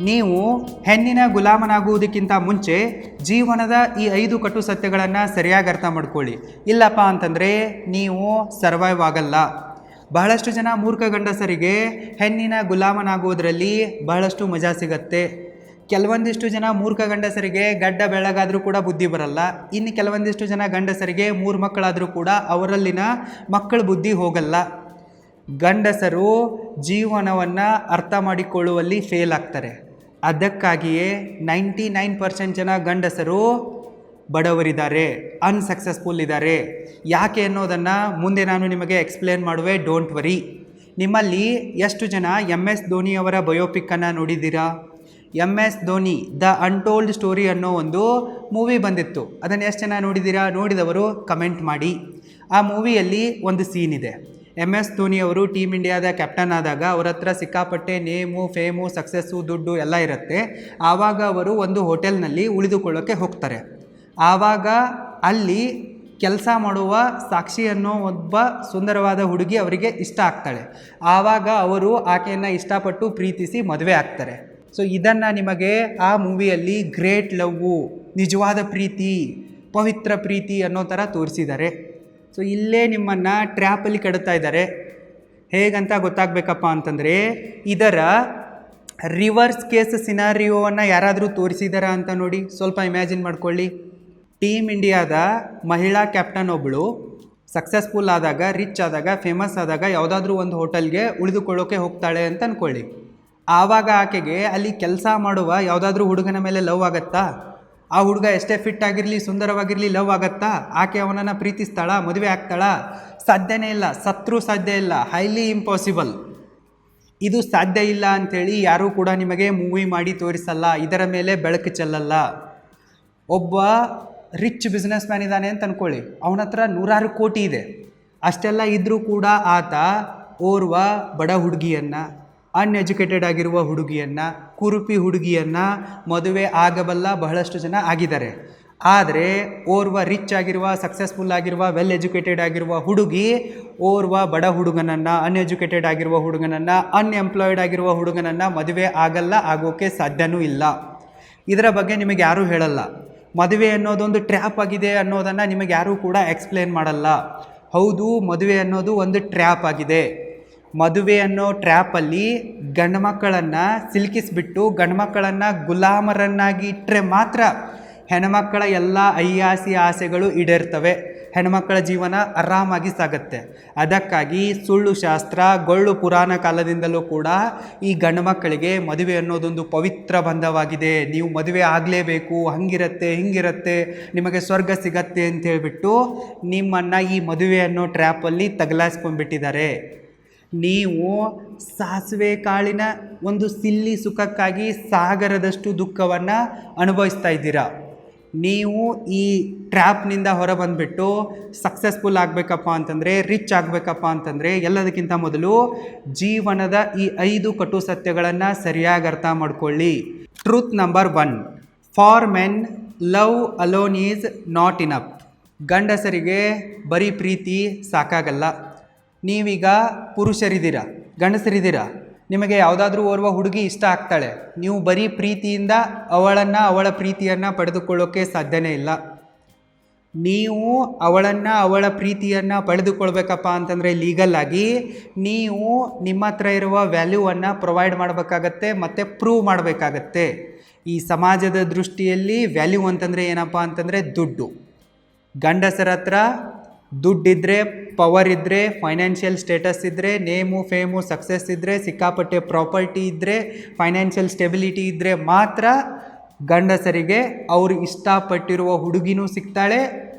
ನೀವು ಹೆಣ್ಣಿನ ಗುಲಾಮನಾಗುವುದಕ್ಕಿಂತ ಮುಂಚೆ ಜೀವನದ ಈ 5 ಕಟು ಸತ್ಯಗಳನ್ನು ಸರಿಯಾಗಿ ಅರ್ಥ ಮಾಡ್ಕೊಳ್ಳಿ. ಇಲ್ಲಪ್ಪ ಅಂತಂದರೆ ನೀವು ಸರ್ವೈವ್ ಆಗಲ್ಲ. ಬಹಳಷ್ಟು ಜನ ಮೂರ್ಖ ಗಂಡಸರಿಗೆ ಹೆಣ್ಣಿನ ಗುಲಾಮನಾಗುವುದರಲ್ಲಿ ಬಹಳಷ್ಟು ಮಜಾ ಸಿಗತ್ತೆ. ಕೆಲವೊಂದಿಷ್ಟು ಜನ ಮೂರ್ಖ ಗಂಡಸರಿಗೆ ಗಡ್ಡ ಬೆಳಗಾದರೂ ಕೂಡ ಬುದ್ಧಿ ಬರಲ್ಲ. ಇನ್ನು ಕೆಲವೊಂದಿಷ್ಟು ಜನ ಗಂಡಸರಿಗೆ 3 ಮಕ್ಕಳಾದರೂ ಕೂಡ ಅವರಲ್ಲಿನ ಮಕ್ಕಳ ಬುದ್ಧಿ ಹೋಗಲ್ಲ. ಗಂಡಸರು ಜೀವನವನ್ನು ಅರ್ಥ ಮಾಡಿಕೊಳ್ಳುವಲ್ಲಿ ಫೇಲ್ ಆಗ್ತಾರೆ. ಅದಕ್ಕಾಗಿಯೇ 99% ಜನ ಗಂಡಸರು ಬಡವರಿದ್ದಾರೆ, ಅನ್ಸಕ್ಸಸ್ಫುಲ್ ಇದ್ದಾರೆ. ಯಾಕೆ ಅನ್ನೋದನ್ನು ಮುಂದೆ ನಾನು ನಿಮಗೆ ಎಕ್ಸ್ಪ್ಲೇನ್ ಮಾಡುವೆ, ಡೋಂಟ್ ವರಿ. ನಿಮ್ಮಲ್ಲಿ ಎಷ್ಟು ಜನ MS ಧೋನಿಯವರ ಬಯೋಪಿಕ್ಕನ್ನು ನೋಡಿದ್ದೀರಾ? MS Dhoni the untold story ಅನ್ನೋ ಒಂದು ಮೂವಿ ಬಂದಿತ್ತು. ಅದನ್ನು ಎಷ್ಟು ಜನ ನೋಡಿದ್ದೀರಾ? ನೋಡಿದವರು ಕಮೆಂಟ್ ಮಾಡಿ. ಆ ಮೂವಿಯಲ್ಲಿ ಒಂದು ಸೀನ್ ಇದೆ. MS ಧೋನಿಯವರು ಟೀಮ್ ಇಂಡಿಯಾದ ಕ್ಯಾಪ್ಟನ್ ಆದಾಗ ಅವರ ಹತ್ರ ಸಿಕ್ಕಾಪಟ್ಟೆ ನೇಮು, ಫೇಮು, ಸಕ್ಸಸ್ಸು, ದುಡ್ಡು ಎಲ್ಲ ಇರುತ್ತೆ. ಆವಾಗ ಅವರು ಒಂದು ಹೋಟೆಲ್ನಲ್ಲಿ ಉಳಿದುಕೊಳ್ಳೋಕ್ಕೆ ಹೋಗ್ತಾರೆ. ಆವಾಗ ಅಲ್ಲಿ ಕೆಲಸ ಮಾಡುವ ಸಾಕ್ಷಿ ಅನ್ನೋ ಒಬ್ಬ ಸುಂದರವಾದ ಹುಡುಗಿ ಅವರಿಗೆ ಇಷ್ಟ ಆಗ್ತಾಳೆ. ಆವಾಗ ಅವರು ಆಕೆಯನ್ನು ಇಷ್ಟಪಟ್ಟು ಪ್ರೀತಿಸಿ ಮದುವೆ ಆಗ್ತಾರೆ. ಸೊ ಇದನ್ನು ನಿಮಗೆ ಆ ಮೂವಿಯಲ್ಲಿ ಗ್ರೇಟ್ ಲವ್ವು, ನಿಜವಾದ ಪ್ರೀತಿ, ಪವಿತ್ರ ಪ್ರೀತಿ ಅನ್ನೋ ಥರ ತೋರಿಸಿದ್ದಾರೆ. ಸೊ ಇಲ್ಲೇ ನಿಮ್ಮನ್ನು ಟ್ರ್ಯಾಪಲ್ಲಿ ಕೆಡುತ್ತಾ ಇದ್ದಾರೆ. ಹೇಗಂತ ಗೊತ್ತಾಗಬೇಕಪ್ಪ ಅಂತಂದರೆ, ಇದರ ರಿವರ್ಸ್ ಕೇಸ್ ಸಿನಾರಿಯೋವನ್ನು ಯಾರಾದರೂ ತೋರಿಸಿದಾರಾ ಅಂತ ನೋಡಿ. ಸ್ವಲ್ಪ ಇಮ್ಯಾಜಿನ್ ಮಾಡ್ಕೊಳ್ಳಿ. ಟೀಮ್ ಇಂಡಿಯಾದ ಮಹಿಳಾ ಕ್ಯಾಪ್ಟನ್ ಒಬ್ಬಳು ಸಕ್ಸಸ್ಫುಲ್ ಆದಾಗ, ರಿಚ್ ಆದಾಗ, ಫೇಮಸ್ ಆದಾಗ ಯಾವುದಾದ್ರೂ ಒಂದು ಹೋಟೆಲ್ಗೆ ಉಳಿದುಕೊಳ್ಳೋಕೆ ಹೋಗ್ತಾಳೆ ಅಂತ ಅಂದ್ಕೊಳ್ಳಿ. ಆವಾಗ ಆಕೆಗೆ ಅಲ್ಲಿ ಕೆಲಸ ಮಾಡುವ ಯಾವುದಾದ್ರೂ ಹುಡುಗನ ಮೇಲೆ ಲವ್ ಆಗುತ್ತಾ? ಆ ಹುಡುಗ ಎಷ್ಟೇ ಫಿಟ್ ಆಗಿರಲಿ, ಸುಂದರವಾಗಿರಲಿ, ಲವ್ ಆಗುತ್ತಾ? ಆಕೆ ಅವನನ್ನು ಪ್ರೀತಿಸ್ತಾಳ, ಮದುವೆ ಆಗ್ತಾಳ? ಸಾಧ್ಯನೇ ಇಲ್ಲ. ಸತ್ರು ಸಾಧ್ಯ ಇಲ್ಲ. Highly impossible. ಇದು ಸಾಧ್ಯ ಇಲ್ಲ ಅಂಥೇಳಿ ಯಾರೂ ಕೂಡ ನಿಮಗೆ ಮೂವಿ ಮಾಡಿ ತೋರಿಸಲ್ಲ. ಇದರ ಮೇಲೆ ಬೆಳಕು ಚೆಲ್ಲಲ್ಲ. ಒಬ್ಬ ರಿಚ್ ಬಿಸ್ನೆಸ್ ಮ್ಯಾನ್ ಇದ್ದಾನೆ ಅಂತ ಅಂದ್ಕೊಳ್ಳಿ. ಅವನ ಹತ್ರ 100 ಕೋಟಿ ಇದೆ. ಅಷ್ಟೆಲ್ಲ ಇದ್ದರೂ ಕೂಡ ಆತ ಓರ್ವ ಬಡ ಹುಡುಗಿಯನ್ನು, ಅನ್ಎಜುಕೇಟೆಡ್ ಆಗಿರುವ ಹುಡುಗಿಯನ್ನು, ಕುರುಪಿ ಹುಡುಗಿಯನ್ನು ಮದುವೆ ಆಗಬಲ್ಲ ಬಹಳಷ್ಟು ಜನ ಆಗಿದ್ದಾರೆ. ಆದರೆ ಓರ್ವ ರಿಚ್ ಆಗಿರುವ, ಸಕ್ಸಸ್ಫುಲ್ ಆಗಿರುವ, ವೆಲ್ ಎಜುಕೇಟೆಡ್ ಆಗಿರುವ ಹುಡುಗಿ ಓರ್ವ ಬಡ ಹುಡುಗನನ್ನು, ಅನ್ಎಜುಕೇಟೆಡ್ ಆಗಿರುವ ಹುಡುಗನನ್ನು, ಅನ್ಎಂಪ್ಲಾಯ್ಡ್ ಆಗಿರುವ ಹುಡುಗನನ್ನು ಮದುವೆ ಆಗಲ್ಲ, ಆಗೋಕ್ಕೆ ಸಾಧ್ಯವೂ ಇಲ್ಲ. ಇದರ ಬಗ್ಗೆ ನಿಮಗೆ ಯಾರೂ ಹೇಳಲ್ಲ. ಮದುವೆ ಅನ್ನೋದೊಂದು ಟ್ರ್ಯಾಪ್ ಆಗಿದೆ ಅನ್ನೋದನ್ನು ನಿಮಗೆ ಯಾರೂ ಕೂಡ ಎಕ್ಸ್ಪ್ಲೇನ್ ಮಾಡಲ್ಲ. ಹೌದು, ಮದುವೆ ಅನ್ನೋದು ಒಂದು ಟ್ರ್ಯಾಪ್ ಆಗಿದೆ. ಮದುವೆ ಅನ್ನೋ ಟ್ರ್ಯಾಪಲ್ಲಿ ಗಂಡು ಮಕ್ಕಳನ್ನು ಸಿಲುಕಿಸ್ಬಿಟ್ಟು ಗಂಡು ಮಕ್ಕಳನ್ನು ಗುಲಾಮರನ್ನಾಗಿ ಇಟ್ಟರೆ ಮಾತ್ರ ಹೆಣ್ಮಕ್ಕಳ ಎಲ್ಲ ಐಯಾಸಿ ಆಸೆಗಳು ಈಡೇರ್ತವೆ. ಹೆಣ್ಮಕ್ಕಳ ಜೀವನ ಆರಾಮಾಗಿ ಸಾಗುತ್ತೆ. ಅದಕ್ಕಾಗಿ ಸುಳ್ಳು ಶಾಸ್ತ್ರ, ಗೊಳ್ಳು ಪುರಾಣ ಕಾಲದಿಂದಲೂ ಕೂಡ ಈ ಗಂಡು ಮಕ್ಕಳಿಗೆ ಮದುವೆ ಅನ್ನೋದೊಂದು ಪವಿತ್ರ ಬಂಧವಾಗಿದೆ. ನೀವು ಮದುವೆ ಆಗಲೇಬೇಕು, ಹಂಗಿರುತ್ತೆ, ಹಿಂಗಿರುತ್ತೆ, ನಿಮಗೆ ಸ್ವರ್ಗ ಸಿಗತ್ತೆ ಅಂತ ಹೇಳಿಬಿಟ್ಟು ನಿಮ್ಮನ್ನು ಈ ಮದುವೆ ಅನ್ನೋ ಟ್ರ್ಯಾಪಲ್ಲಿ ತಗಲಾಯಿಸ್ಕೊಂಡ್ಬಿಟ್ಟಿದ್ದಾರೆ. ನೀವು ಸಾಸಿವೆ ಕಾಳಿನ ಒಂದು ಸಿಲ್ಲಿ ಸುಖಕ್ಕಾಗಿ ಸಾಗರದಷ್ಟು ದುಃಖವನ್ನು ಅನುಭವಿಸ್ತಾ ಇದ್ದೀರಾ. ನೀವು ಈ ಟ್ರ್ಯಾಪ್ನಿಂದ ಹೊರ ಬಂದುಬಿಟ್ಟು ಸಕ್ಸಸ್ಫುಲ್ ಆಗಬೇಕಪ್ಪ ಅಂತಂದರೆ, ರಿಚ್ ಆಗಬೇಕಪ್ಪ ಅಂತಂದರೆ, ಎಲ್ಲದಕ್ಕಿಂತ ಮೊದಲು ಜೀವನದ ಈ 5 ಕಟು ಸತ್ಯಗಳನ್ನು ಸರಿಯಾಗಿ ಅರ್ಥ ಮಾಡ್ಕೊಳ್ಳಿ. Truth number 1, for men love alone is not enough. ಗಂಡಸರಿಗೆ ಬರೀ ಪ್ರೀತಿ ಸಾಕಾಗಲ್ಲ. ನೀವೀಗ ಪುರುಷರಿದ್ದೀರಾ, ಗಂಡಸರಿದ್ದೀರಾ, ನಿಮಗೆ ಯಾವುದಾದ್ರೂ ಓರ್ವ ಹುಡುಗಿ ಇಷ್ಟ ಆಗ್ತಾಳೆ. ನೀವು ಬರೀ ಪ್ರೀತಿಯಿಂದ ಅವಳನ್ನು, ಅವಳ ಪ್ರೀತಿಯನ್ನು ಪಡೆದುಕೊಳ್ಳೋಕ್ಕೆ ಸಾಧ್ಯನೇ ಇಲ್ಲ. ನೀವು ಅವಳನ್ನು, ಅವಳ ಪ್ರೀತಿಯನ್ನು ಪಡೆದುಕೊಳ್ಬೇಕಪ್ಪ ಅಂತಂದರೆ ಲೀಗಲ್ಲಾಗಿ ನೀವು ನಿಮ್ಮ ಹತ್ರ ಇರುವ ವ್ಯಾಲ್ಯೂವನ್ನು ಪ್ರೊವೈಡ್ ಮಾಡಬೇಕಾಗತ್ತೆ ಮತ್ತು ಪ್ರೂವ್ ಮಾಡಬೇಕಾಗತ್ತೆ. ಈ ಸಮಾಜದ ದೃಷ್ಟಿಯಲ್ಲಿ ವ್ಯಾಲ್ಯೂ ಅಂತಂದರೆ ಏನಪ್ಪ ಅಂತಂದರೆ ದುಡ್ಡು. ಗಂಡಸರ ಹತ್ರ ದುಡ್ಡಿದ್ದರೆ, ಪವರ್ ಇದ್ದರೆ, ಫೈನಾನ್ಷಿಯಲ್ ಸ್ಟೇಟಸ್ ಇದ್ದರೆ, ನೇಮು, ಫೇಮು, ಸಕ್ಸಸ್ ಇದ್ದರೆ, ಸಿಕ್ಕಾಪಟ್ಟೆ ಪ್ರಾಪರ್ಟಿ ಇದ್ದರೆ, ಫೈನಾನ್ಷಿಯಲ್ ಸ್ಟೆಬಿಲಿಟಿ ಇದ್ದರೆ ಮಾತ್ರ ಗಂಡಸರಿಗೆ ಅವರು ಇಷ್ಟಪಟ್ಟಿರುವ ಹುಡುಗಿನೂ ಸಿಗ್ತಾಳೆ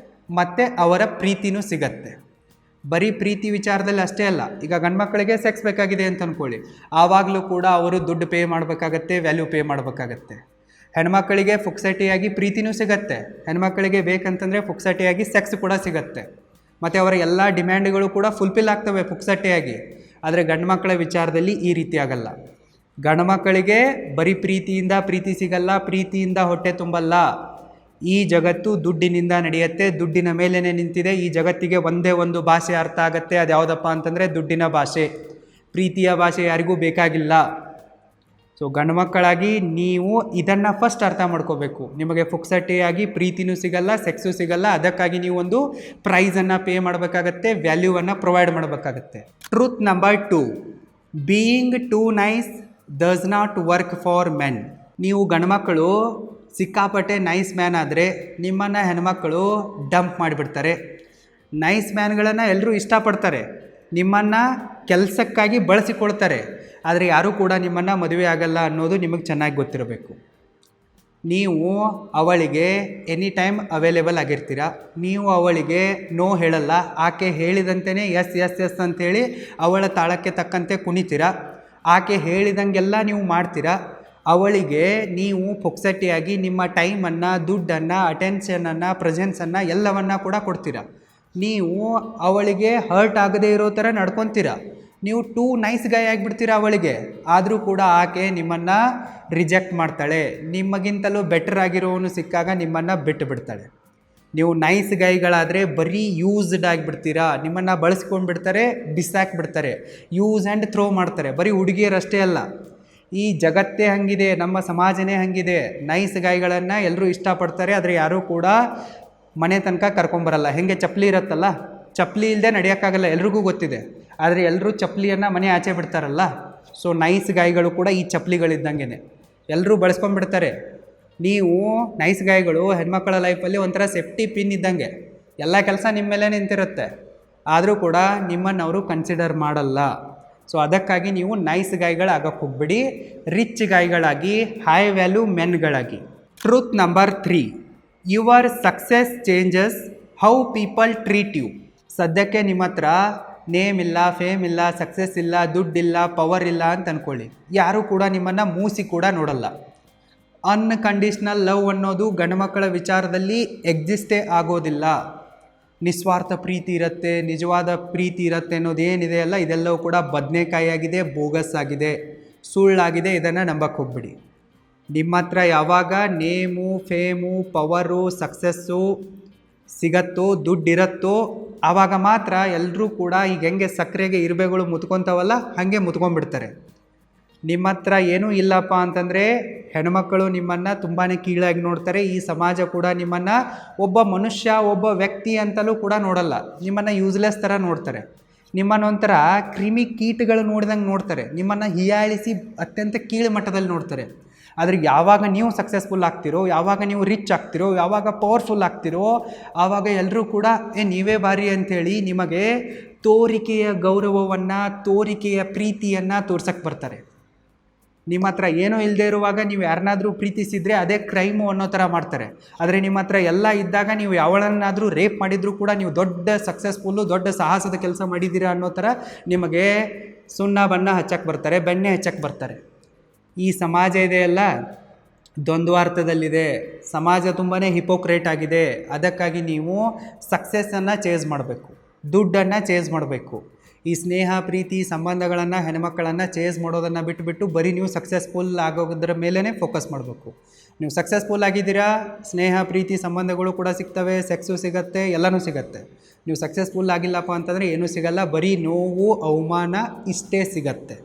ಮತ್ತು ಅವರ ಪ್ರೀತಿನೂ ಸಿಗತ್ತೆ. ಬರೀ ಪ್ರೀತಿ ವಿಚಾರದಲ್ಲಿ ಅಷ್ಟೇ ಅಲ್ಲ. ಈಗ ಗಂಡು ಮಕ್ಕಳಿಗೆ ಸೆಕ್ಸ್ ಬೇಕಾಗಿದೆ ಅಂತ ಅಂದ್ಕೊಳ್ಳಿ, ಆವಾಗಲೂ ಕೂಡ ಅವರು ದುಡ್ಡು ಪೇ ಮಾಡಬೇಕಾಗತ್ತೆ, ವ್ಯಾಲ್ಯೂ ಪೇ ಮಾಡಬೇಕಾಗತ್ತೆ. ಹೆಣ್ಮಕ್ಕಳಿಗೆ ಫುಕ್ಸಟಿಯಾಗಿ ಪ್ರೀತಿನೂ ಸಿಗತ್ತೆ. ಹೆಣ್ಮಕ್ಕಳಿಗೆ ಬೇಕಂತಂದರೆ ಫುಕ್ಸಟಿಯಾಗಿ ಸೆಕ್ಸ್ ಕೂಡ ಸಿಗತ್ತೆ. ಮತ್ತು ಅವರ ಎಲ್ಲ ಡಿಮ್ಯಾಂಡ್ಗಳು ಕೂಡ ಫುಲ್ಫಿಲ್ ಆಗ್ತವೆ ಫುಕ್ಸಟಿಯಾಗಿ. ಆದರೆ ಗಂಡು ಮಕ್ಕಳ ವಿಚಾರದಲ್ಲಿ ಈ ರೀತಿ ಆಗಲ್ಲ. ಗಂಡು ಮಕ್ಕಳಿಗೆ ಬರೀ ಪ್ರೀತಿಯಿಂದ ಪ್ರೀತಿ ಸಿಗಲ್ಲ, ಪ್ರೀತಿಯಿಂದ ಹೊಟ್ಟೆ ತುಂಬಲ್ಲ. ಈ ಜಗತ್ತು ದುಡ್ಡಿನಿಂದ ನಡೆಯುತ್ತೆ, ದುಡ್ಡಿನ ಮೇಲೇ ನಿಂತಿದೆ. ಈ ಜಗತ್ತಿಗೆ ಒಂದೇ ಒಂದು ಭಾಷೆ ಅರ್ಥ ಆಗುತ್ತೆ, ಅದು ಯಾವುದಪ್ಪ ಅಂತಂದರೆ ದುಡ್ಡಿನ ಭಾಷೆ. ಪ್ರೀತಿಯ ಭಾಷೆ ಯಾರಿಗೂ ಬೇಕಾಗಿಲ್ಲ. ಸೊ ಗಂಡು ಮಕ್ಕಳಾಗಿ ನೀವು ಇದನ್ನು ಫಸ್ಟ್ ಅರ್ಥ ಮಾಡ್ಕೋಬೇಕು. ನಿಮಗೆ ಫುಕ್ಸಟಿಯಾಗಿ ಪ್ರೀತಿನೂ ಸಿಗಲ್ಲ, ಸೆಕ್ಸು ಸಿಗಲ್ಲ. ಅದಕ್ಕಾಗಿ ನೀವು ಒಂದು ಪ್ರೈಸನ್ನು ಪೇ ಮಾಡಬೇಕಾಗತ್ತೆ, ವ್ಯಾಲ್ಯೂವನ್ನು ಪ್ರೊವೈಡ್ ಮಾಡಬೇಕಾಗತ್ತೆ. Truth number 2, being two nice does not work for men. ನೀವು ಗಂಡ್ಮಕ್ಕಳು ಸಿಕ್ಕಾಪಟ್ಟೆ ನೈಸ್ ಮ್ಯಾನ್ ಆದರೆ ನಿಮ್ಮನ್ನು ಹೆಣ್ಮಕ್ಕಳು ಡಂಪ್ ಮಾಡಿಬಿಡ್ತಾರೆ. ನೈಸ್ ಮ್ಯಾನ್ಗಳನ್ನು ಎಲ್ಲರೂ ಇಷ್ಟಪಡ್ತಾರೆ, ನಿಮ್ಮನ್ನು ಕೆಲಸಕ್ಕಾಗಿ ಬಳಸಿಕೊಳ್ತಾರೆ. ಆದರೆ ಯಾರೂ ಕೂಡ ನಿಮ್ಮನ್ನು ಮದುವೆ ಆಗಲ್ಲ ಅನ್ನೋದು ನಿಮಗೆ ಚೆನ್ನಾಗಿ ಗೊತ್ತಿರಬೇಕು. ನೀವು ಅವಳಿಗೆ ಎನಿ ಟೈಮ್ ಅವೈಲೇಬಲ್ ಆಗಿರ್ತೀರ. ನೀವು ಅವಳಿಗೆ ನೋ ಹೇಳಲ್ಲ. ಆಕೆ ಹೇಳಿದಂತೆಯೇ ಎಸ್ ಎಸ್ ಎಸ್ ಅಂಥೇಳಿ ಅವಳ ತಾಳಕ್ಕೆ ತಕ್ಕಂತೆ ಕುಣಿತೀರ. ಆಕೆ ಹೇಳಿದಂಗೆಲ್ಲ ನೀವು ಮಾಡ್ತೀರಾ. ಅವಳಿಗೆ ನೀವು ಫುಕ್ಸಟಿಯಾಗಿ ನಿಮ್ಮ ಟೈಮನ್ನು, ದುಡ್ಡನ್ನು, ಅಟೆನ್ಷನನ್ನು, ಪ್ರೆಸೆನ್ಸನ್ನು ಎಲ್ಲವನ್ನು ಕೂಡ ಕೊಡ್ತೀರ. ನೀವು ಅವಳಿಗೆ ಹರ್ಟ್ ಆಗದೇ ಇರೋ ಥರ ನಡ್ಕೊತೀರ. ನೀವು ಟೂ ನೈಸ್ ಗೈ ಆಗಿಬಿಡ್ತೀರ ಅವಳಿಗೆ. ಆದರೂ ಕೂಡ ಆಕೆ ನಿಮ್ಮನ್ನು ರಿಜೆಕ್ಟ್ ಮಾಡ್ತಾಳೆ. ನಿಮಗಿಂತಲೂ ಬೆಟರ್ ಆಗಿರೋನು ಸಿಕ್ಕಾಗ ನಿಮ್ಮನ್ನು ಬಿಟ್ಟು ಬಿಡ್ತಾಳೆ. ನೀವು ನೈಸ್ ಗೈಗಳಾದರೆ ಬರೀ ಯೂಸ್ಡ್ ಆಗಿಬಿಡ್ತೀರಾ. ನಿಮ್ಮನ್ನು ಬಳಸ್ಕೊಂಡು ಬಿಡ್ತಾರೆ, ಬಿಸಾಕ್ಬಿಡ್ತಾರೆ, ಯೂಸ್ ಆ್ಯಂಡ್ ಥ್ರೋ ಮಾಡ್ತಾರೆ. ಬರೀ ಹುಡುಗಿಯರಷ್ಟೇ ಅಲ್ಲ, ಈ ಜಗತ್ತೇ ಹಾಗಿದೆ, ನಮ್ಮ ಸಮಾಜನೇ ಹಾಗಿದೆ. ನೈಸ್ ಗೈಗಳನ್ನು ಎಲ್ಲರೂ ಇಷ್ಟಪಡ್ತಾರೆ, ಆದರೆ ಯಾರೂ ಕೂಡ ಮನೆ ತನಕ ಕರ್ಕೊಂಬರಲ್ಲ. ಹೇಗೆ ಚಪ್ಪಲಿ ಇರುತ್ತಲ್ಲ, ಚಪ್ಪಲಿ ಇಲ್ಲದೆ ನಡೆಯೋಕ್ಕಾಗಲ್ಲ, ಎಲ್ರಿಗೂ ಗೊತ್ತಿದೆ. ಆದರೆ ಎಲ್ಲರೂ ಚಪ್ಪಲಿಯನ್ನು ಮನೆ ಆಚೆ ಬಿಡ್ತಾರಲ್ಲ. ಸೊ ನೈಸ್ ಗಾಯಿಗಳು ಕೂಡ ಈ ಚಪ್ಪಲಿಗಳಿದ್ದಂಗೆ ಎಲ್ಲರೂ ಬಳಸ್ಕೊಂಡ್ಬಿಡ್ತಾರೆ. ನೀವು ನೈಸ್ ಗಾಯಿಗಳು ಹೆಣ್ಮಕ್ಕಳ ಲೈಫಲ್ಲಿ ಒಂಥರ ಸೇಫ್ಟಿ ಪಿನ್ ಇದ್ದಂಗೆ. ಎಲ್ಲ ಕೆಲಸ ನಿಮ್ಮ ಮೇಲೆ ನಿಂತಿರುತ್ತೆ, ಆದರೂ ಕೂಡ ನಿಮ್ಮನ್ನು ಅವರು ಕನ್ಸಿಡರ್ ಮಾಡಲ್ಲ. ಸೊ ಅದಕ್ಕಾಗಿ ನೀವು ನೈಸ್ ಗಾಯಿಗಳಾಗಕ್ಕೆ ಹೋಗ್ಬಿಡಿ, ರಿಚ್ ಗಾಯಿಗಳಾಗಿ, ಹೈ ವ್ಯಾಲ್ಯೂ ಮೆನ್ಗಳಾಗಿ. Truth number 3, your success changes how people treat you. ಸದ್ಯಕ್ಕೆ ನಿಮ್ಮ ಹತ್ರ ನೇಮ್ ಇಲ್ಲ, ಫೇಮ್ ಇಲ್ಲ, ಸಕ್ಸಸ್ ಇಲ್ಲ, ದುಡ್ಡಿಲ್ಲ, ಪವರ್ ಇಲ್ಲ ಅಂತ ಅಂದ್ಕೊಳ್ಳಿ. ಯಾರೂ ಕೂಡ ನಿಮ್ಮನ್ನು ಮೂಸಿ ಕೂಡ ನೋಡಲ್ಲ. ಅನ್ಕಂಡೀಷ್ನಲ್ ಲವ್ ಅನ್ನೋದು ಗಂಡು ಮಕ್ಕಳ ವಿಚಾರದಲ್ಲಿ ಎಕ್ಸಿಸ್ಟೇ ಆಗೋದಿಲ್ಲ. ನಿಸ್ವಾರ್ಥ ಪ್ರೀತಿ ಇರುತ್ತೆ, ನಿಜವಾದ ಪ್ರೀತಿ ಇರುತ್ತೆ ಅನ್ನೋದೇನಿದೆ ಅಲ್ಲ, ಇದೆಲ್ಲವೂ ಕೂಡ ಬದನೆಕಾಯಿಯಾಗಿದೆ, ಬೋಗಸ್ ಆಗಿದೆ, ಸುಳ್ಳಾಗಿದೆ. ಇದನ್ನು ನಂಬಕ್ಕೆ ಹೋಗ್ಬಿಡಿ. ನಿಮ್ಮ ಹತ್ರ ಯಾವಾಗ ನೇಮು, ಫೇಮು, ಪವರು, ಸಕ್ಸಸ್ಸು ಸಿಗತ್ತೋ, ದುಡ್ಡಿರತ್ತೋ, ಆವಾಗ ಮಾತ್ರ ಎಲ್ಲರೂ ಕೂಡ ಈಗ ಹೆಂಗೆ ಸಕ್ಕರೆಗೆ ಇರುವೆಗಳು ಮುತ್ಕೊತಾವಲ್ಲ ಹಾಗೆ ಮುತ್ಕೊಂಡ್ಬಿಡ್ತಾರೆ. ನಿಮ್ಮ ಹತ್ರ ಏನೂ ಇಲ್ಲಪ್ಪ ಅಂತಂದರೆ ಹೆಣ್ಮಕ್ಕಳು ನಿಮ್ಮನ್ನು ತುಂಬಾ ಕೀಳಾಗಿ ನೋಡ್ತಾರೆ. ಈ ಸಮಾಜ ಕೂಡ ನಿಮ್ಮನ್ನು ಒಬ್ಬ ಮನುಷ್ಯ, ಒಬ್ಬ ವ್ಯಕ್ತಿ ಅಂತಲೂ ಕೂಡ ನೋಡಲ್ಲ. ನಿಮ್ಮನ್ನು ಯೂಸ್ಲೆಸ್ ಥರ ನೋಡ್ತಾರೆ. ನಿಮ್ಮನ್ನು ಒಂಥರ ಕ್ರಿಮಿ ಕೀಟಗಳು ನೋಡಿದಂಗೆ ನೋಡ್ತಾರೆ. ನಿಮ್ಮನ್ನು ಹೀಯಾಳಿಸಿ ಅತ್ಯಂತ ಕೀಳು ಮಟ್ಟದಲ್ಲಿ ನೋಡ್ತಾರೆ. ಆದರೆ ಯಾವಾಗ ನೀವು ಸಕ್ಸಸ್ಫುಲ್ ಆಗ್ತಿರೋ, ಯಾವಾಗ ನೀವು ರಿಚ್ ಆಗ್ತಿರೋ, ಯಾವಾಗ ಪವರ್ಫುಲ್ ಆಗ್ತಿರೋ, ಆವಾಗ ಎಲ್ಲರೂ ಕೂಡ ನೀವೇ ಬಾರಿ ಅಂಥೇಳಿ ನಿಮಗೆ ತೋರಿಕೆಯ ಗೌರವವನ್ನು, ತೋರಿಕೆಯ ಪ್ರೀತಿಯನ್ನು ತೋರ್ಸಕ್ಕೆ ಬರ್ತಾರೆ. ನಿಮ್ಮ ಹತ್ರ ಏನೂ ಇಲ್ಲದೆ ಇರುವಾಗ ನೀವು ಯಾರನ್ನಾದರೂ ಪ್ರೀತಿಸಿದರೆ ಅದೇ ಕ್ರೈಮು ಅನ್ನೋ ಥರ ಮಾಡ್ತಾರೆ. ಆದರೆ ನಿಮ್ಮ ಹತ್ರ ಎಲ್ಲ ಇದ್ದಾಗ ನೀವು ಯಾವಳನ್ನಾದರೂ ರೇಪ್ ಮಾಡಿದರೂ ಕೂಡ ನೀವು ದೊಡ್ಡ ಸಕ್ಸಸ್ಫುಲ್ಲು, ದೊಡ್ಡ ಸಾಹಸದ ಕೆಲಸ ಮಾಡಿದ್ದೀರಾ ಅನ್ನೋ ಥರ ನಿಮಗೆ ಸುಣ್ಣ ಬಣ್ಣ ಹಚ್ಚಕ್ಕೆ ಬರ್ತಾರೆ, ಬೆಣ್ಣೆ ಹಚ್ಚಕ್ಕೆ ಬರ್ತಾರೆ. ಈ ಸಮಾಜ ಇದೆಯಲ್ಲ ದ್ವಂದ್ವಾರ್ಥದಲ್ಲಿದೆ. ಸಮಾಜ ತುಂಬಾ ಹಿಪೋಕ್ರೇಟ್ ಆಗಿದೆ. ಅದಕ್ಕಾಗಿ ನೀವು ಸಕ್ಸಸ್ಸನ್ನು ಚೇಸ್ ಮಾಡಬೇಕು, ದುಡ್ಡನ್ನು ಚೇಸ್ ಮಾಡಬೇಕು. ಈ ಸ್ನೇಹ, ಪ್ರೀತಿ, ಸಂಬಂಧಗಳನ್ನು, ಹೆಣ್ಮಕ್ಕಳನ್ನು ಚೇಸ್ ಮಾಡೋದನ್ನು ಬಿಟ್ಟುಬಿಟ್ಟು ಬರೀ ನೀವು ಸಕ್ಸಸ್ಫುಲ್ ಆಗೋದ್ರ ಮೇಲೇ ಫೋಕಸ್ ಮಾಡಬೇಕು. ನೀವು ಸಕ್ಸಸ್ಫುಲ್ ಆಗಿದ್ದೀರಾ, ಸ್ನೇಹ, ಪ್ರೀತಿ, ಸಂಬಂಧಗಳು ಕೂಡ ಸಿಗ್ತವೆ, ಸೆಕ್ಸು ಸಿಗುತ್ತೆ, ಎಲ್ಲನೂ ಸಿಗುತ್ತೆ. ನೀವು ಸಕ್ಸಸ್ಫುಲ್ ಆಗಿಲ್ಲಪ್ಪ ಅಂತಂದರೆ ಏನೂ ಸಿಗಲ್ಲ, ಬರೀ ನೋವು, ಅವಮಾನ ಇಷ್ಟೇ ಸಿಗತ್ತೆ.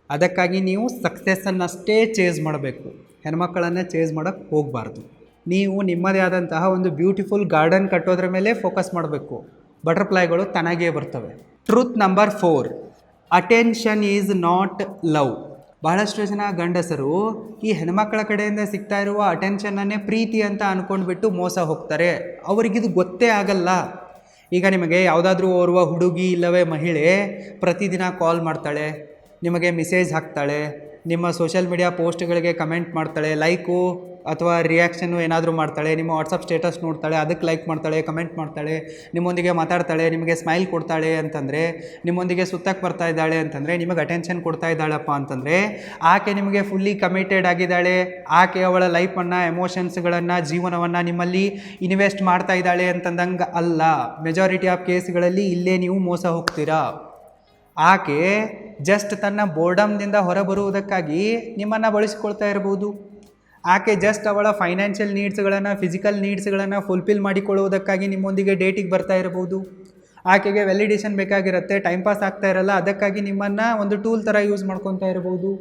ಅದಕ್ಕಾಗಿ ನೀವು ಸಕ್ಸಸ್ಸನ್ನಷ್ಟೇ ಚೇಸ್ ಮಾಡಬೇಕು, ಹೆಣ್ಮಕ್ಕಳನ್ನೇ ಚೇಸ್ ಮಾಡೋಕ್ಕೆ ಹೋಗಬಾರ್ದು. ನೀವು ನಿಮ್ಮದೇ ಆದಂತಹ ಒಂದು ಬ್ಯೂಟಿಫುಲ್ ಗಾರ್ಡನ್ ಕಟ್ಟೋದ್ರ ಮೇಲೆ ಫೋಕಸ್ ಮಾಡಬೇಕು. ಬಟರ್ಫ್ಲೈಗಳು ತನಗೇ ಬರ್ತವೆ. Truth number 4, attention is not love. ಬಹಳಷ್ಟು ಜನ ಗಂಡಸರು ಈ ಹೆಣ್ಮಕ್ಕಳ ಕಡೆಯಿಂದ ಸಿಗ್ತಾ ಇರುವ ಅಟೆನ್ಷನ್ನನ್ನೇ ಪ್ರೀತಿ ಅಂತ ಅಂದ್ಕೊಂಡ್ಬಿಟ್ಟು ಮೋಸ ಹೋಗ್ತಾರೆ. ಅವರಿಗಿದು ಗೊತ್ತೇ ಆಗಲ್ಲ. ಈಗ ನಿಮಗೆ ಯಾವುದಾದ್ರೂ ಓರ್ವ ಹುಡುಗಿ ಇಲ್ಲವೇ ಮಹಿಳೆ ಪ್ರತಿದಿನ ಕಾಲ್ ಮಾಡ್ತಾಳೆ, ನಿಮಗೆ ಮೆಸೇಜ್ ಹಾಕ್ತಾಳೆ, ನಿಮ್ಮ ಸೋಷಿಯಲ್ ಮೀಡಿಯಾ ಪೋಸ್ಟ್ಗಳಿಗೆ ಕಮೆಂಟ್ ಮಾಡ್ತಾಳೆ, ಲೈಕು ಅಥವಾ ರಿಯಾಕ್ಷನ್ನು ಏನಾದರೂ ಮಾಡ್ತಾಳೆ, ನಿಮ್ಮ ವಾಟ್ಸಪ್ ಸ್ಟೇಟಸ್ ನೋಡ್ತಾಳೆ, ಅದಕ್ಕೆ ಲೈಕ್ ಮಾಡ್ತಾಳೆ, ಕಮೆಂಟ್ ಮಾಡ್ತಾಳೆ, ನಿಮ್ಮೊಂದಿಗೆ ಮಾತಾಡ್ತಾಳೆ, ನಿಮಗೆ ಸ್ಮೈಲ್ ಕೊಡ್ತಾಳೆ ಅಂತಂದರೆ, ನಿಮ್ಮೊಂದಿಗೆ ಸುತ್ತಕ್ಕೆ ಬರ್ತಾ ಇದ್ದಾಳೆ ಅಂತಂದರೆ, ನಿಮಗೆ ಅಟೆನ್ಷನ್ ಕೊಡ್ತಾ ಇದ್ದಾಳಪ್ಪ ಅಂತಂದರೆ ಆಕೆ ನಿಮಗೆ ಫುಲ್ಲಿ ಕಮಿಟೆಡ್ ಆಗಿದ್ದಾಳೆ. ಆಕೆ ಅವಳ ಲೈಫನ್ನು, ಎಮೋಷನ್ಸ್ಗಳನ್ನು, ಜೀವನವನ್ನು ನಿಮ್ಮಲ್ಲಿ ಇನ್ವೆಸ್ಟ್ ಮಾಡ್ತಾ ಇದ್ದಾಳೆ ಅಂತಂದಂಗೆ ಅಲ್ಲ. ಮೆಜಾರಿಟಿ ಆಫ್ ಕೇಸ್ಗಳಲ್ಲಿ ಇಲ್ಲೇ ನೀವು ಮೋಸ ಹೋಗ್ತೀರಾ. ಆಕೆ ಜಸ್ಟ್ ತನ್ನ ಬೋರ್ಡಮ್ನಿಂದ ಹೊರಬರುವುದಕ್ಕಾಗಿ ನಿಮ್ಮನ್ನು ಬಳಸಿಕೊಳ್ತಾ ಇರ್ಬೋದು. ಆಕೆ ಜಸ್ಟ್ ಅವಳ ಫೈನಾನ್ಷಿಯಲ್ ನೀಡ್ಸ್ಗಳನ್ನು, ಫಿಸಿಕಲ್ ನೀಡ್ಸ್ಗಳನ್ನು ಫುಲ್ಫಿಲ್ ಮಾಡಿಕೊಳ್ಳುವುದಕ್ಕಾಗಿ ನಿಮ್ಮೊಂದಿಗೆ ಡೇಟಿಗೆ ಬರ್ತಾ ಇರ್ಬೋದು. ಆಕೆಗೆ ವ್ಯಾಲಿಡೇಷನ್ ಬೇಕಾಗಿರುತ್ತೆ, ಟೈಮ್ ಪಾಸ್ ಆಗ್ತಾ ಇರಲ್ಲ, ಅದಕ್ಕಾಗಿ ನಿಮ್ಮನ್ನು ಒಂದು ಟೂಲ್ ಥರ ಯೂಸ್ ಮಾಡ್ಕೊತಾ ಇರ್ಬೋದು.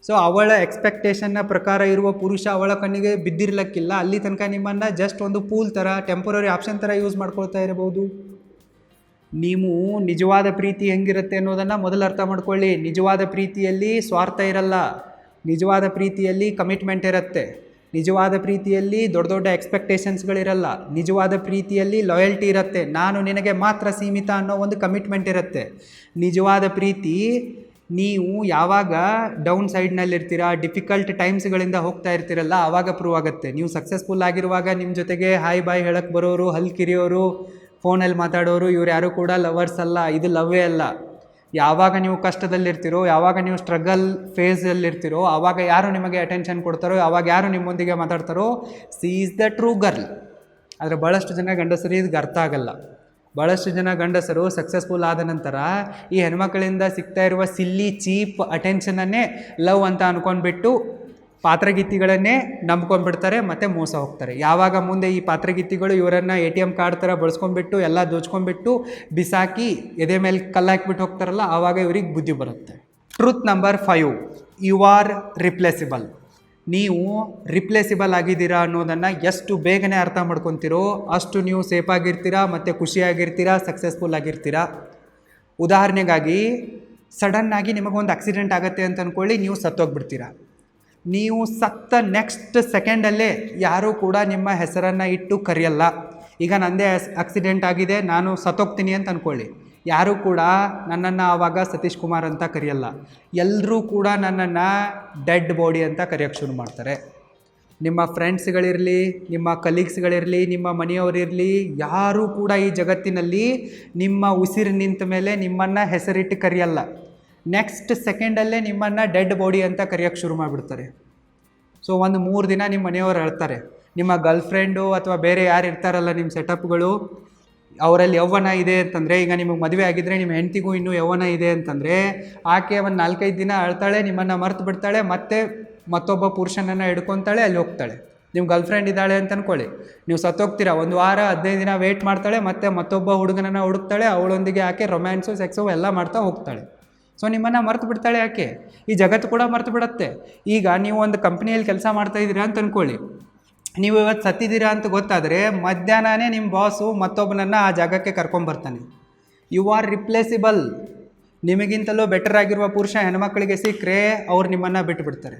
ಸೊ ಅವಳ ಎಕ್ಸ್ಪೆಕ್ಟೇಷನ್ನ ಪ್ರಕಾರ ಇರುವ ಪುರುಷ ಅವಳ ಕಣ್ಣಿಗೆ ಬಿದ್ದಿರ್ಲಕ್ಕಿಲ್ಲ, ಅಲ್ಲಿ ತನಕ ನಿಮ್ಮನ್ನು ಜಸ್ಟ್ ಒಂದು ಪೂಲ್ ಥರ, ಟೆಂಪರರಿ ಆಪ್ಷನ್ ಥರ ಯೂಸ್ ಮಾಡ್ಕೊಳ್ತಾ ಇರಬಹುದು. ನೀವು ನಿಜವಾದ ಪ್ರೀತಿ ಹೆಂಗಿರುತ್ತೆ ಅನ್ನೋದನ್ನು ಮೊದಲು ಅರ್ಥ ಮಾಡ್ಕೊಳ್ಳಿ. ನಿಜವಾದ ಪ್ರೀತಿಯಲ್ಲಿ ಸ್ವಾರ್ಥ ಇರಲ್ಲ, ನಿಜವಾದ ಪ್ರೀತಿಯಲ್ಲಿ ಕಮಿಟ್ಮೆಂಟ್ ಇರುತ್ತೆ, ನಿಜವಾದ ಪ್ರೀತಿಯಲ್ಲಿ ದೊಡ್ಡ ದೊಡ್ಡ ಎಕ್ಸ್ಪೆಕ್ಟೇಷನ್ಸ್ಗಳಿರಲ್ಲ, ನಿಜವಾದ ಪ್ರೀತಿಯಲ್ಲಿ ಲಾಯಲ್ಟಿ ಇರುತ್ತೆ, ನಾನು ನಿನಗೆ ಮಾತ್ರ ಸೀಮಿತ ಅನ್ನೋ ಒಂದು ಕಮಿಟ್ಮೆಂಟ್ ಇರುತ್ತೆ. ನಿಜವಾದ ಪ್ರೀತಿ ನೀವು ಯಾವಾಗ ಡೌನ್ ಸೈಡ್ನಲ್ಲಿರ್ತೀರ, ಡಿಫಿಕಲ್ಟ್ ಟೈಮ್ಸ್ಗಳಿಂದ ಹೋಗ್ತಾ ಇರ್ತೀರಲ್ಲ, ಆವಾಗ ಪ್ರೂವ್ ಆಗುತ್ತೆ. ನೀವು ಸಕ್ಸಸ್ಫುಲ್ ಆಗಿರುವಾಗ ನಿಮ್ಮ ಜೊತೆಗೆ ಹಾಯ್ ಬಾಯ್ ಹೇಳಕ್ಕೆ ಬರೋರು, ಹಲ್ ಕಿರಿಯೋರು, ಫೋನಲ್ಲಿ ಮಾತಾಡೋರು, ಇವ್ರು ಯಾರು ಕೂಡ ಲವರ್ಸ್ ಅಲ್ಲ, ಇದು ಲವ್ವೇ ಅಲ್ಲ. ಯಾವಾಗ ನೀವು ಕಷ್ಟದಲ್ಲಿರ್ತೀರೋ, ಯಾವಾಗ ನೀವು ಸ್ಟ್ರಗಲ್ ಫೇಸಲ್ಲಿರ್ತೀರೋ, ಆವಾಗ ಯಾರು ನಿಮಗೆ ಅಟೆನ್ಷನ್ ಕೊಡ್ತಾರೋ, ಯಾವಾಗ ಯಾರು ನಿಮ್ಮೊಂದಿಗೆ ಮಾತಾಡ್ತಾರೋ, she is the true girl. ಆದರೆ ಭಾಳಷ್ಟು ಜನ ಗಂಡಸರಿಗೆ ಇದಕ್ಕೆ ಅರ್ಥ ಆಗಲ್ಲ. ಭಾಳಷ್ಟು ಜನ ಗಂಡಸರು ಸಕ್ಸಸ್ಫುಲ್ ಆದ ನಂತರ ಈ ಹೆಣ್ಮಕ್ಳಿಂದ ಸಿಗ್ತಾ ಇರುವ ಸಿಲ್ಲಿ ಚೀಪ್ ಅಟೆನ್ಷನನ್ನೇ ಲವ್ ಅಂತ ಅಂದ್ಕೊಂಡ್ಬಿಟ್ಟು ಪಾತ್ರಗೀತಿಗಳನ್ನೇ ನಂಬ್ಕೊಂಡ್ಬಿಡ್ತಾರೆ ಮತ್ತು ಮೋಸ ಹೋಗ್ತಾರೆ. ಯಾವಾಗ ಮುಂದೆ ಈ ಪಾತ್ರಗೀತಿಗಳು ಇವರನ್ನು ATM ಕಾರ್ಡ್ ಥರ ಬಳಸ್ಕೊಂಡ್ಬಿಟ್ಟು ಎಲ್ಲ ದೋಚ್ಕೊಂಡ್ಬಿಟ್ಟು ಬಿಸಾಕಿ ಎದೆ ಮೇಲೆ ಕಲ್ಲು ಹಾಕ್ಬಿಟ್ಟು ಹೋಗ್ತಾರಲ್ಲ, ಆವಾಗ ಇವ್ರಿಗೆ ಬುದ್ಧಿ ಬರುತ್ತೆ. Truth number 5, you are replaceable. ನೀವು ರಿಪ್ಲೇಸಿಬಲ್ ಆಗಿದ್ದೀರಾ ಅನ್ನೋದನ್ನು ಎಷ್ಟು ಬೇಗನೆ ಅರ್ಥ ಮಾಡ್ಕೊತೀರೋ ಅಷ್ಟು ನೀವು ಸೇಫಾಗಿರ್ತೀರಾ ಮತ್ತು ಖುಷಿಯಾಗಿರ್ತೀರಾ, ಸಕ್ಸಸ್ಫುಲ್ ಆಗಿರ್ತೀರಾ. ಉದಾಹರಣೆಗಾಗಿ ಸಡನ್ನಾಗಿ ನಿಮಗೊಂದು ಆಕ್ಸಿಡೆಂಟ್ ಆಗುತ್ತೆ ಅಂತ ಅಂದ್ಕೊಳ್ಳಿ, ನೀವು ಸತ್ತೋಗ್ಬಿಡ್ತೀರಾ. ನೀವು ಸತ್ತ ನೆಕ್ಸ್ಟ್ ಸೆಕೆಂಡಲ್ಲೇ ಯಾರೂ ಕೂಡ ನಿಮ್ಮ ಹೆಸರನ್ನು ಇಟ್ಟು ಕರೆಯಲ್ಲ. ಈಗ ನನ್ನದೇ ಆಕ್ಸಿಡೆಂಟ್ ಆಗಿದೆ, ನಾನು ಸತ್ತೋಗ್ತೀನಿ ಅಂತ ಅಂದ್ಕೊಳ್ಳಿ, ಯಾರೂ ಕೂಡ ನನ್ನನ್ನು ಆವಾಗ ಸತೀಶ್ ಕುಮಾರ್ ಅಂತ ಕರೆಯಲ್ಲ. ಎಲ್ಲರೂ ಕೂಡ ನನ್ನನ್ನು ಡೆಡ್ ಬಾಡಿ ಅಂತ ಕರೆಯೋಕ್ಕೆ ಶುರು ಮಾಡ್ತಾರೆ. ನಿಮ್ಮ ಫ್ರೆಂಡ್ಸ್ಗಳಿರಲಿ, ನಿಮ್ಮ ಕಲೀಗ್ಸ್ಗಳಿರಲಿ, ನಿಮ್ಮ ಮನೆಯವರಿರಲಿ, ಯಾರೂ ಕೂಡ ಈ ಜಗತ್ತಿನಲ್ಲಿ ನಿಮ್ಮ ಉಸಿರು ನಿಂತ ಮೇಲೆ ನಿಮ್ಮನ್ನು ಹೆಸರಿಟ್ಟು ಕರೆಯಲ್ಲ. ನೆಕ್ಸ್ಟ್ ಸೆಕೆಂಡಲ್ಲೇ ನಿಮ್ಮನ್ನು ಡೆಡ್ ಬಾಡಿ ಅಂತ ಕರೆಯೋಕ್ಕೆ ಶುರು ಮಾಡಿಬಿಡ್ತಾರೆ. ಸೊ ಒಂದು 3 ದಿನ ನಿಮ್ಮ ಮನೆಯವರು ಹೇಳ್ತಾರೆ, ನಿಮ್ಮ ಗರ್ಲ್ಫ್ರೆಂಡು ಅಥವಾ ಬೇರೆ ಯಾರು ಇರ್ತಾರಲ್ಲ ನಿಮ್ಮ ಸೆಟಪ್ಗಳು, ಅವರಲ್ಲಿ ಯೌವನ ಇದೆ ಅಂತಂದರೆ, ಈಗ ನಿಮಗೆ ಮದುವೆ ಆಗಿದ್ದರೆ ನಿಮ್ಮ ಹೆಂಡತಿಗೂ ಇನ್ನೂ ಯೌವನ ಇದೆ ಅಂತಂದರೆ, ಆಕೆ ಒಂದು 4-5 ದಿನ ಅಳ್ತಾಳೆ, ನಿಮ್ಮನ್ನು ಮರ್ತು ಬಿಡ್ತಾಳೆ, ಮತ್ತೆ ಮತ್ತೊಬ್ಬ ಪುರುಷನನ್ನು ಹಿಡ್ಕೊತಾಳೆ, ಅಲ್ಲಿ ಹೋಗ್ತಾಳೆ. ನಿಮ್ಮ ಗರ್ಲ್ಫ್ರೆಂಡ್ ಇದ್ದಾಳೆ ಅಂತ ಅಂದ್ಕೊಳ್ಳಿ, ನೀವು ಸತ್ತೋಗ್ತೀರಾ, 1 ವಾರ 15 ದಿನ ವೆಯ್ಟ್ ಮಾಡ್ತಾಳೆ, ಮತ್ತೆ ಮತ್ತೊಬ್ಬ ಹುಡುಗನನ್ನು ಹುಡುಕ್ತಾಳೆ, ಅವಳೊಂದಿಗೆ ಆಕೆ ರೊಮ್ಯಾನ್ಸು ಸೆಕ್ಸು ಎಲ್ಲ ಮಾಡ್ತಾ ಹೋಗ್ತಾಳೆ. ಸೊ ನಿಮ್ಮನ್ನು ಮರ್ತು ಬಿಡ್ತಾಳೆ ಆಕೆ, ಈ ಜಗತ್ತು ಕೂಡ ಮರ್ತು ಬಿಡುತ್ತೆ. ಈಗ ನೀವು ಒಂದು ಕಂಪ್ನಿಯಲ್ಲಿ ಕೆಲಸ ಮಾಡ್ತಾಯಿದ್ದೀರಾ ಅಂತ ಅಂದ್ಕೊಳ್ಳಿ, ನೀವು ಇವತ್ತು ಸತ್ತಿದ್ದೀರಾ ಅಂತ ಗೊತ್ತಾದರೆ ಮಧ್ಯಾಹ್ನನೇ ನಿಮ್ಮ ಬಾಸು ಮತ್ತೊಬ್ಬನನ್ನು ಆ ಜಾಗಕ್ಕೆ ಕರ್ಕೊಂಬರ್ತಾನೆ. You are replaceable. ನಿಮಗಿಂತಲೂ ಬೆಟರ್ ಆಗಿರುವ ಪುರುಷ ಹೆಣ್ಮಕ್ಳಿಗೆ ಸಿಕ್ಕರೆ ಅವ್ರು ನಿಮ್ಮನ್ನು ಬಿಟ್ಟುಬಿಡ್ತಾರೆ.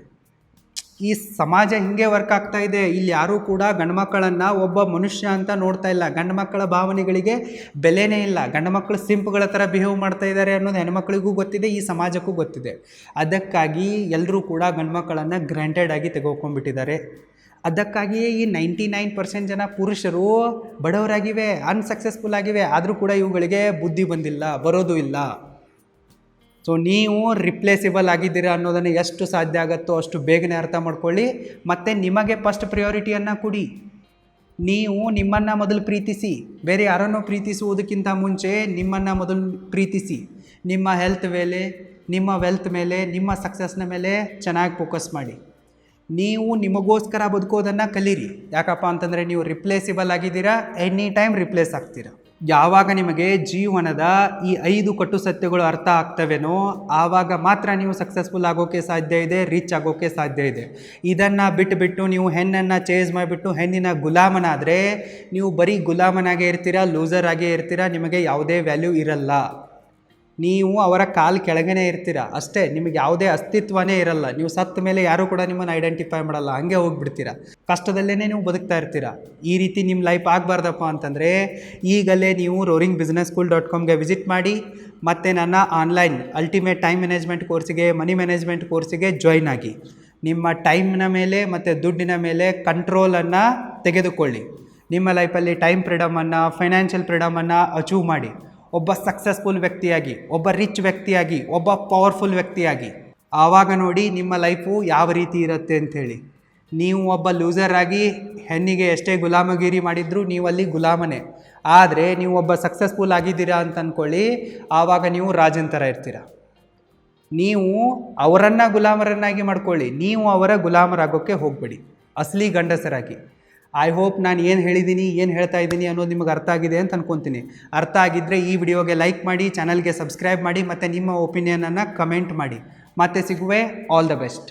ಈ ಸಮಾಜ ಹಿಂಗೆ ವರ್ಕ್ ಆಗ್ತಾ ಇದೆ. ಇಲ್ಲಿ ಯಾರೂ ಕೂಡ ಗಂಡು ಮಕ್ಕಳನ್ನು ಒಬ್ಬ ಮನುಷ್ಯ ಅಂತ ನೋಡ್ತಾ ಇಲ್ಲ. ಗಂಡು ಮಕ್ಕಳ ಭಾವನೆಗಳಿಗೆ ಬೆಲೆನೇ ಇಲ್ಲ. ಗಂಡು ಮಕ್ಕಳು ಸಿಂಪ್ಗಳ ಥರ ಬಿಹೇವ್ ಮಾಡ್ತಾ ಇದ್ದಾರೆ ಅನ್ನೋದು ಹೆಣ್ಮಕ್ಳಿಗೂ ಗೊತ್ತಿದೆ, ಈ ಸಮಾಜಕ್ಕೂ ಗೊತ್ತಿದೆ. ಅದಕ್ಕಾಗಿ ಎಲ್ಲರೂ ಕೂಡ ಗಂಡು ಮಕ್ಕಳನ್ನು ಗ್ರಾಂಟೆಡ್ ಆಗಿ ತೆಗೆದುಕೊಂಡ್ಬಿಟ್ಟಿದ್ದಾರೆ. ಅದಕ್ಕಾಗಿಯೇ ಈ 99% ಜನ ಪುರುಷರು ಬಡವರಾಗಿವೆ, ಅನ್ಸಕ್ಸಸ್ಫುಲ್ ಆಗಿವೆ. ಆದರೂ ಕೂಡ ಇವುಗಳಿಗೆ ಬುದ್ಧಿ ಬಂದಿಲ್ಲ, ಬರೋದು ಇಲ್ಲ. ಸೊ ನೀವು ರಿಪ್ಲೇಸಿಬಲ್ ಆಗಿದ್ದೀರಾ ಅನ್ನೋದನ್ನು ಎಷ್ಟು ಸಾಧ್ಯ ಆಗುತ್ತೋ ಅಷ್ಟು ಬೇಗನೆ ಅರ್ಥ ಮಾಡ್ಕೊಳ್ಳಿ. ಮತ್ತು ನಿಮಗೆ ಫಸ್ಟ್ ಪ್ರಿಯಾರಿಟಿಯನ್ನು ಕೊಡಿ. ನೀವು ನಿಮ್ಮನ್ನು ಮೊದಲು ಪ್ರೀತಿಸಿ. ಬೇರೆ ಯಾರನ್ನೋ ಪ್ರೀತಿಸುವುದಕ್ಕಿಂತ ಮುಂಚೆ ನಿಮ್ಮನ್ನು ಮೊದಲು ಪ್ರೀತಿಸಿ. ನಿಮ್ಮ ಹೆಲ್ತ್ ಮೇಲೆ, ನಿಮ್ಮ ವೆಲ್ತ್ ಮೇಲೆ, ನಿಮ್ಮ ಸಕ್ಸಸ್ನ ಮೇಲೆ ಚೆನ್ನಾಗಿ ಫೋಕಸ್ ಮಾಡಿ. ನೀವು ನಿಮಗೋಸ್ಕರ ಬದುಕೋದನ್ನು ಕಲೀರಿ. ಯಾಕಪ್ಪ ಅಂತಂದರೆ ನೀವು ರಿಪ್ಲೇಸಿಬಲ್ ಆಗಿದ್ದೀರಾ, ಎನಿ ಟೈಮ್ ರಿಪ್ಲೇಸ್ ಆಗ್ತೀರಾ. ಯಾವಾಗ ನಿಮಗೆ ಜೀವನದ ಈ 5 ಕಟು ಸತ್ಯಗಳು ಅರ್ಥ ಆಗ್ತವೇನೋ ಆವಾಗ ಮಾತ್ರ ನೀವು ಸಕ್ಸಸ್ಫುಲ್ ಆಗೋಕ್ಕೆ ಸಾಧ್ಯ ಇದೆ, ರೀಚ್ ಆಗೋಕ್ಕೆ ಸಾಧ್ಯ ಇದೆ. ಇದನ್ನು ಬಿಟ್ಟುಬಿಟ್ಟು ನೀವು ಹೆಣ್ಣನ್ನು ಚೇಂಜ್ ಮಾಡಿಬಿಟ್ಟು ಹೆಣ್ಣಿನ ಗುಲಾಮನಾದರೆ ನೀವು ಬರೀ ಗುಲಾಮನಾಗೇ ಇರ್ತೀರಾ, ಲೂಸರ್ ಆಗೇ ಇರ್ತೀರಾ, ನಿಮಗೆ ಯಾವುದೇ ವ್ಯಾಲ್ಯೂ ಇರಲ್ಲ. ನೀವು ಅವರ ಕಾಲು ಕೆಳಗೇ ಇರ್ತೀರ ಅಷ್ಟೇ, ನಿಮಗೆ ಯಾವುದೇ ಅಸ್ತಿತ್ವನೇ ಇರಲ್ಲ. ನೀವು ಸತ್ತ ಮೇಲೆ ಯಾರೂ ಕೂಡ ನಿಮ್ಮನ್ನು ಐಡೆಂಟಿಫೈ ಮಾಡಲ್ಲ, ಹಾಗೆ ಹೋಗಿಬಿಡ್ತೀರ. ಕಷ್ಟದಲ್ಲೇ ನೀವು ಬದುಕ್ತಾ ಇರ್ತೀರ. ಈ ರೀತಿ ನಿಮ್ಮ ಲೈಫ್ ಆಗಬಾರ್ದಪ್ಪ ಅಂತಂದರೆ ಈಗಲೇ ನೀವು roaringbusinesschool.comಗೆ ವಿಸಿಟ್ ಮಾಡಿ, ಮತ್ತು ನನ್ನ ಆನ್ಲೈನ್ ಅಲ್ಟಿಮೇಟ್ ಟೈಮ್ ಮ್ಯಾನೇಜ್ಮೆಂಟ್ ಕೋರ್ಸಿಗೆ, ಮನಿ ಮ್ಯಾನೇಜ್ಮೆಂಟ್ ಕೋರ್ಸಿಗೆ ಜಾಯ್ನ್ ಆಗಿ. ನಿಮ್ಮ ಟೈಮ್ನ ಮೇಲೆ ಮತ್ತು ದುಡ್ಡಿನ ಮೇಲೆ ಕಂಟ್ರೋಲನ್ನು ತೆಗೆದುಕೊಳ್ಳಿ. ನಿಮ್ಮ ಲೈಫಲ್ಲಿ ಟೈಮ್ ಫ್ರೀಡಮನ್ನು, ಫೈನಾನ್ಷಿಯಲ್ ಫ್ರೀಡಮನ್ನು ಅಚೀವ್ ಮಾಡಿ. ಒಬ್ಬ ಸಕ್ಸಸ್ಫುಲ್ ವ್ಯಕ್ತಿಯಾಗಿ, ಒಬ್ಬ ರಿಚ್ ವ್ಯಕ್ತಿಯಾಗಿ, ಒಬ್ಬ ಪವರ್ಫುಲ್ ವ್ಯಕ್ತಿಯಾಗಿ. ಆವಾಗ ನೋಡಿ ನಿಮ್ಮ ಲೈಫು ಯಾವ ರೀತಿ ಇರುತ್ತೆ ಅಂಥೇಳಿ. ನೀವು ಒಬ್ಬ ಲೂಸರ್ ಆಗಿ ಹೆಣ್ಣಿಗೆ ಎಷ್ಟೇ ಗುಲಾಮಗಿರಿ ಮಾಡಿದರೂ ನೀವು ಅಲ್ಲಿ ಗುಲಾಮನೇ. ಆದರೆ ನೀವು ಒಬ್ಬ ಸಕ್ಸಸ್ಫುಲ್ ಆಗಿದ್ದೀರಾ ಅಂತ ಅಂದ್ಕೊಳ್ಳಿ, ಆವಾಗ ನೀವು ರಾಜನ್ ಥರ ಇರ್ತೀರ. ನೀವು ಅವರನ್ನು ಗುಲಾಮರನ್ನಾಗಿ ಮಾಡ್ಕೊಳ್ಳಿ, ನೀವು ಅವರ ಗುಲಾಮರಾಗೋಕ್ಕೆ ಹೋಗಬೇಡಿ, ಅಸಲಿ ಗಂಡಸರಾಗಿ. ಐ ಹೋಪ್ ನಾನು ಏನು ಹೇಳಿದ್ದೀನಿ, ಏನು ಹೇಳ್ತಾ ಇದ್ದೀನಿ ಅನ್ನೋದು ನಿಮಗೆ ಅರ್ಥ ಆಗಿದೆ ಅಂತ ಅಂದ್ಕೊತೀನಿ. ಅರ್ಥ ಆಗಿದ್ದರೆ ಈ ವಿಡಿಯೋಗೆ ಲೈಕ್ ಮಾಡಿ, ಚಾನಲ್ಗೆ ಸಬ್ಸ್ಕ್ರೈಬ್ ಮಾಡಿ, ಮತ್ತು ನಿಮ್ಮ ಒಪಿನಿಯನನ್ನು ಕಮೆಂಟ್ ಮಾಡಿ. ಮತ್ತೆ ಸಿಗುವೆ. All the best.